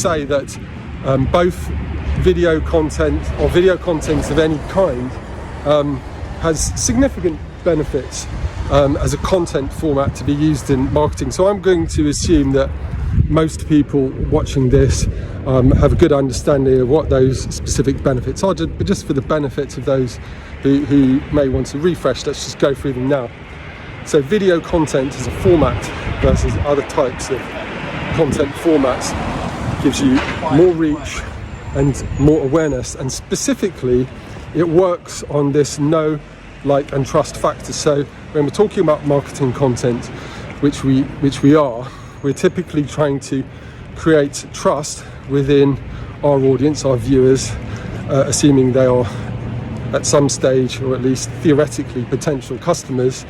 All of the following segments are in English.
say that both video content or video content of any kind has significant benefits as a content format to be used in marketing. So I'm going to assume that most people watching this have a good understanding of what those specific benefits are, but just for the benefit of those who may want to refresh, let's just go through them now. So video content as a format versus other types of content formats gives you more reach and more awareness, and specifically it works on this know, like and trust factor. So when we're talking about marketing content, which we are, we're typically trying to create trust within our audience, our viewers, assuming they are at some stage, or at least theoretically, potential customers.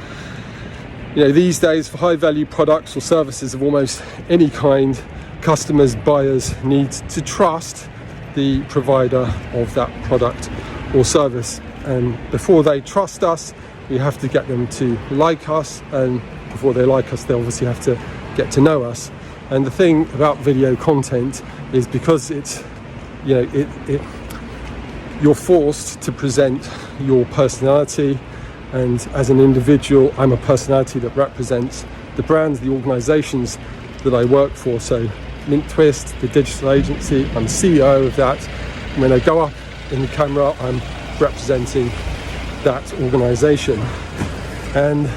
You know, these days for high value products or services of almost any kind, customers, buyers need to trust the provider of that product or service. And before they trust us, we have to get them to like us, and before they like us, they obviously have to get to know us. And the thing about video content is, because it's, you know, you're forced to present your personality, and as an individual, I'm a personality that represents the brands, the organizations that I work for. So LinkTwist, the digital agency, I'm CEO of that. And when I go up in the camera, I'm representing that organization. And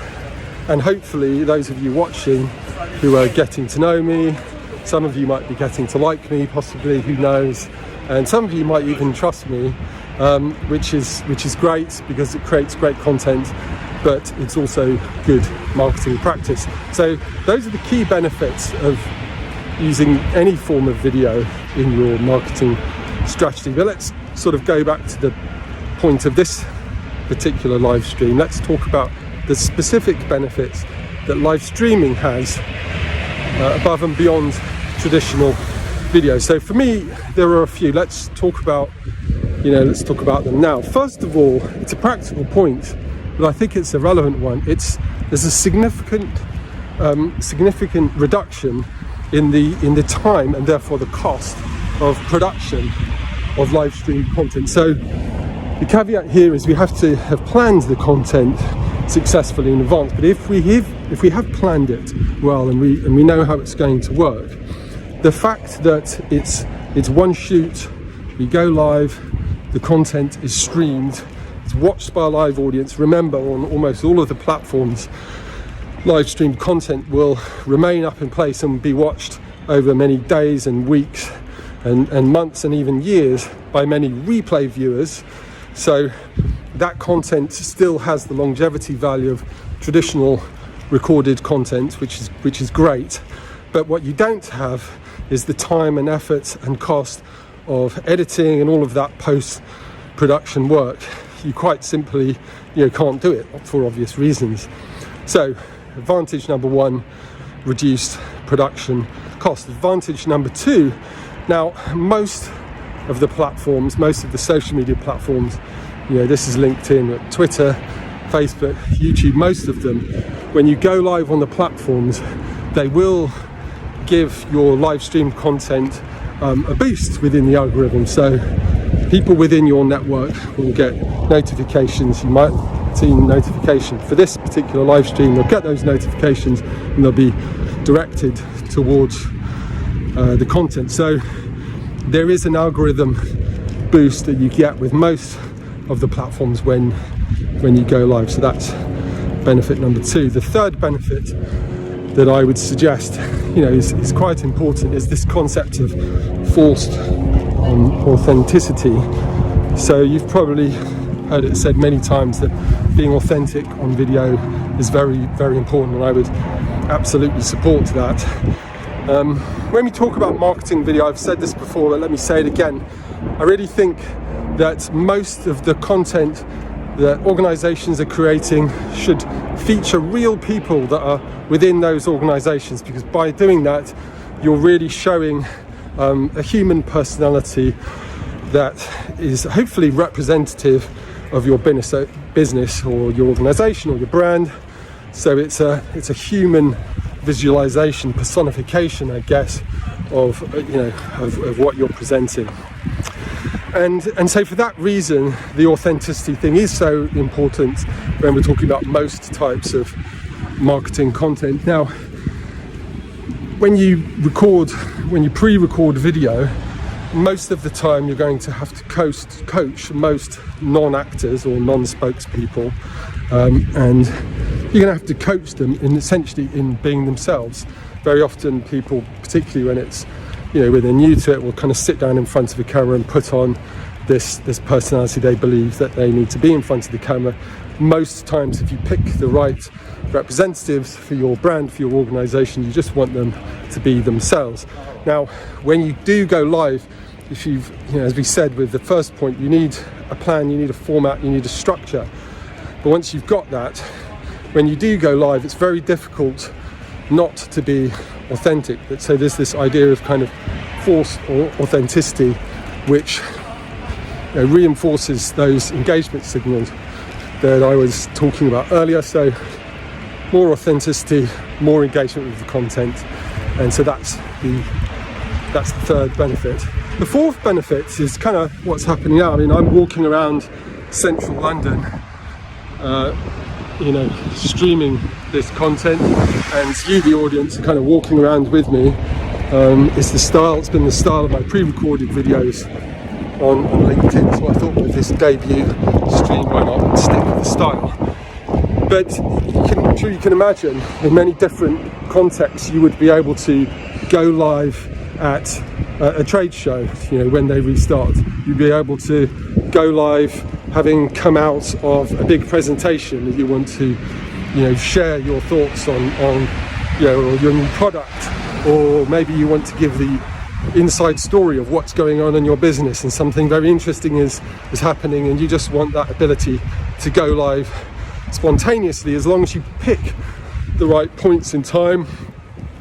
hopefully those of you watching who are getting to know me, some of you might be getting to like me, possibly, who knows, and some of you might even trust me, which is great, because it creates great content, but it's also good marketing practice. So those are the key benefits of using any form of video in your marketing strategy. But let's sort of go back to the point of this particular live stream. Let's talk about the specific benefits that live streaming has above and beyond traditional video. So for me, there are a few. Let's talk about them now. First of all, it's a practical point, but I think it's a relevant one. There's a significant reduction in the time, and therefore the cost of production of live stream content. So the caveat here is we have to have planned the content successfully in advance. But if we have planned it well, and we know how it's going to work, the fact that it's one shoot, we go live, the content is streamed, it's watched by a live audience. Remember, on almost all of the platforms, live streamed content will remain up in place and be watched over many days and weeks and months and even years by many replay viewers. So that content still has the longevity value of traditional recorded content, which is great. But what you don't have is the time and effort and cost of editing and all of that post-production work. You quite simply can't do it for obvious reasons. So advantage number one, reduced production cost. Advantage number two, now most of the platforms, most of the social media platforms, this is LinkedIn, Twitter, Facebook, YouTube, most of them, when you go live on the platforms, they will give your live stream content a boost within the algorithm. So people within your network will get notifications. You might have seen notification for this particular live stream. They'll get those notifications and they'll be directed towards the content. So there is an algorithm boost that you get with most of the platforms when you go live. So that's benefit number two. The third benefit that I would suggest, is quite important, is this concept of forced authenticity. So you've probably heard it said many times that being authentic on video is very, very important, and I would absolutely support that. When we talk about marketing video, I've said this before, but let me say it again. I really think that most of the content that organizations are creating should feature real people that are within those organizations, because by doing that, you're really showing a human personality that is hopefully representative of your business or your organization or your brand. So it's a human visualization, personification, I guess, of what you're presenting. And so for that reason, the authenticity thing is so important when we're talking about most types of marketing content. Now, when you pre-record video, most of the time you're going to have to coach most non-actors or non-spokespeople, and you're going to have to coach them in being themselves. Very often people, particularly when it's, when they're new to it, will kind of sit down in front of a camera and put on this personality they believe that they need to be in front of the camera. Most times, if you pick the right representatives for your brand, for your organization, you just want them to be themselves. Now, when you do go live, if as we said with the first point, you need a plan, you need a format, you need a structure. But once you've got that, when you do go live, it's very difficult not to be authentic. So there's this idea of kind of forced authenticity, which reinforces those engagement signals that I was talking about earlier. So more authenticity, more engagement with the content, and so that's the third benefit. The fourth benefit is kind of what's happening now. I mean, I'm walking around central London, streaming this content, and you, the audience, are kind of walking around with me. It's been the style of my pre-recorded videos on LinkedIn, so I thought with this debut stream, why not stick with the style. But you can imagine in many different contexts you would be able to go live at a trade show, when they restart. You'd be able to go live having come out of a big presentation that you want to share your thoughts on your new product, or maybe you want to give the inside story of what's going on in your business and something very interesting is happening, and you just want that ability to go live spontaneously. As long as you pick the right points in time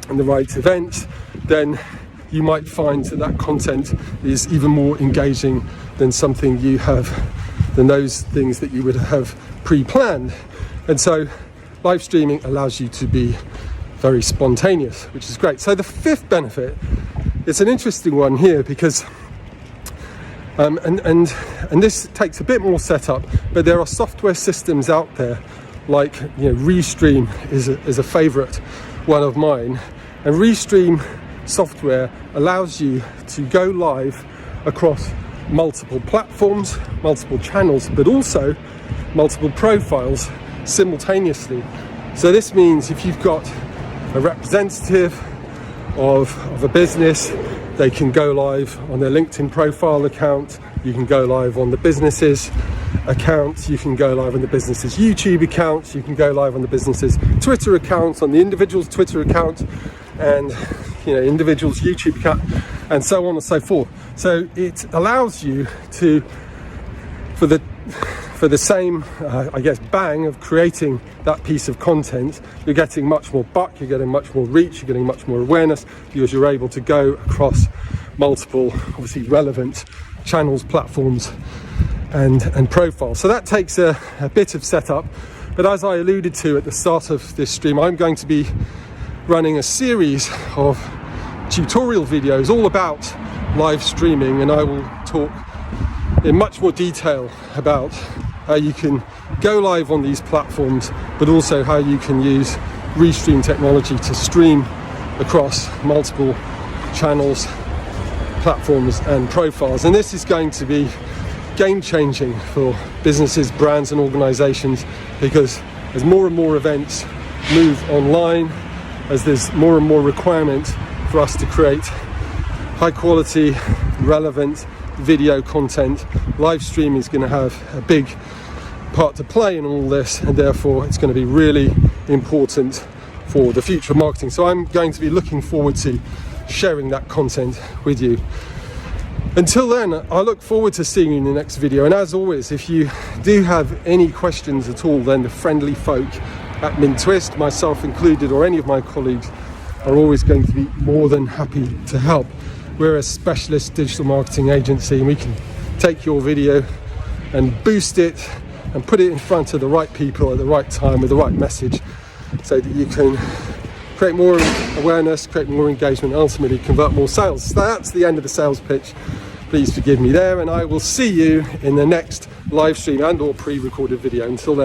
and the right event, then you might find that content is even more engaging than those things that you would have pre-planned. And so live streaming allows you to be very spontaneous, which is great. So the fifth benefit, it's an interesting one here because and this takes a bit more setup, but there are software systems out there like Restream is a favorite one of mine, and Restream software allows you to go live across multiple platforms, multiple channels, but also multiple profiles simultaneously. So this means if you've got a representative of a business, they can go live on their LinkedIn profile account, you can go live on the business's account, you can go live on the business's YouTube account, you can go live on the business's Twitter account, on the individual's Twitter account, and individual's YouTube account, and so on and so forth. So it allows you to, for the same bang of creating that piece of content, you're getting much more buck, you're getting much more reach, you're getting much more awareness, because you're able to go across multiple, obviously relevant channels, platforms, and profiles. So that takes a bit of setup, but as I alluded to at the start of this stream, I'm going to be running a series of tutorial videos all about live streaming, and I will talk in much more detail about how you can go live on these platforms, but also how you can use Restream technology to stream across multiple channels, platforms and profiles. And this is going to be game changing for businesses, brands and organizations, because as more and more events move online, as there's more and more requirement for us to create high quality, relevant video content, live streaming is going to have a big part to play in all this, and therefore it's going to be really important for the future of marketing. So I'm going to be looking forward to sharing that content with you. Until then, I look forward to seeing you in the next video, and as always, if you do have any questions at all, then the friendly folk at Mintwist, myself included, or any of my colleagues, are always going to be more than happy to help. We're a specialist digital marketing agency, and we can take your video and boost it and put it in front of the right people at the right time with the right message, so that you can create more awareness, create more engagement, and ultimately convert more sales. So that's the end of the sales pitch. Please forgive me there, and I will see you in the next live stream and or pre-recorded video. Until then.